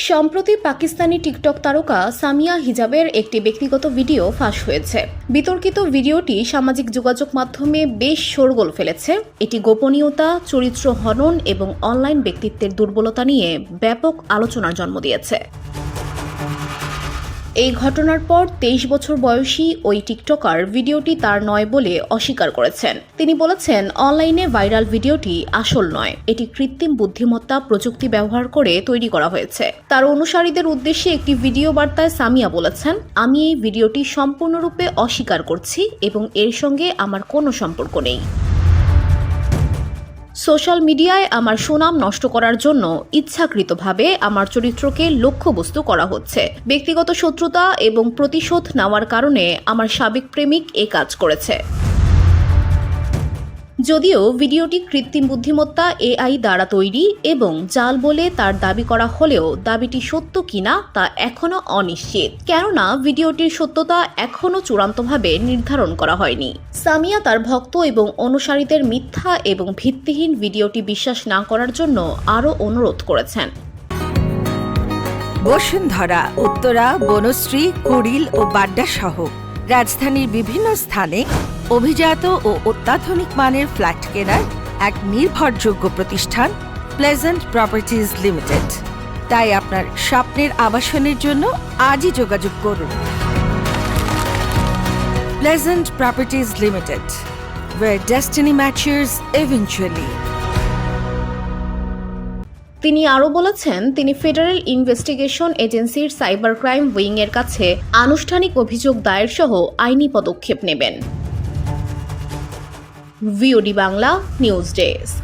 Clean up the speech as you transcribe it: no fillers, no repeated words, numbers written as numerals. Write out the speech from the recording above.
সম্প্রতি পাকিস্তানি টিকটক তারকা সামিয়া হিজাবের একটি ব্যক্তিগত ভিডিও ফাঁস হয়েছে। বিতর্কিত ভিডিওটি সামাজিক যোগাযোগ মাধ্যমে বেশ শোরগোল ফেলেছে। এটি গোপনীয়তা, চরিত্র হনন এবং অনলাইন ব্যক্তিত্বের দুর্বলতা নিয়ে ব্যাপক আলোচনার জন্ম দিয়েছে। এই ঘটনার পর 23 বছর বয়সী ওই টিকটকার ভিডিওটি তার নয় বলে অস্বীকার করেছেন। তিনি বলেছেন, অনলাইনে ভাইরাল ভিডিওটি আসল নয়, এটি কৃত্রিম বুদ্ধিমত্তা প্রযুক্তি ব্যবহার করে তৈরি করা হয়েছে। তার অনুসারীদের উদ্দেশ্যে একটি ভিডিও বার্তায় সামিয়া বলেছেন, আমি এই ভিডিওটি সম্পূর্ণরূপে অস্বীকার করছি এবং এর সঙ্গে আমার কোনো সম্পর্ক নেই। সোশ্যাল মিডিয়ায় আমার সুনাম নষ্ট করার জন্য ইচ্ছাকৃতভাবে আমার চরিত্রকে লক্ষ্যবস্তু করা হচ্ছে। ব্যক্তিগত শত্রুতা এবং প্রতিশোধ নেওয়ার কারণে আমার সাবেক প্রেমিক এ কাজ করেছে। যদিও ভিডিওটি কৃত্রিম বুদ্ধিমত্তা এআই দ্বারা তৈরি এবং জাল বলে তার দাবি করা হলেও দাবিটি সত্য কিনা তা এখনও অনিশ্চিত, কেননা ভিডিওটির সত্যতা এখনও চূড়ান্তভাবে নির্ধারণ করা হয়নি। সামিয়া তার ভক্ত এবং অনুসারীদের মিথ্যা এবং ভিত্তিহীন ভিডিওটি বিশ্বাস না করার জন্য আরও অনুরোধ করেছেন। বসুন্ধরা, উত্তরা, বনশ্রী, কুড়িল ও বাড্ডা সহ রাজধানীর বিভিন্ন স্থানে অভিজাত ও অত্যাধুনিক মানের ফ্ল্যাট কেনার এক নির্ভরযোগ্য প্রতিষ্ঠান প্লেজেন্ট প্রপার্টিজ লিমিটেড। তাই আপনার স্বপ্নের আবাসনের জন্য আজই যোগাযোগ করুন। Pleasant properties limited, where destiny matures eventually. তিনি আরও বলেছেন, তিনি ফেডারেল ইনভেস্টিগেশন এজেন্সির সাইবার ক্রাইম উইং এর কাছে আনুষ্ঠানিক অভিযোগ দায়ের সহ আইনি পদক্ষেপ নেবেন। VOD Bangla news desk.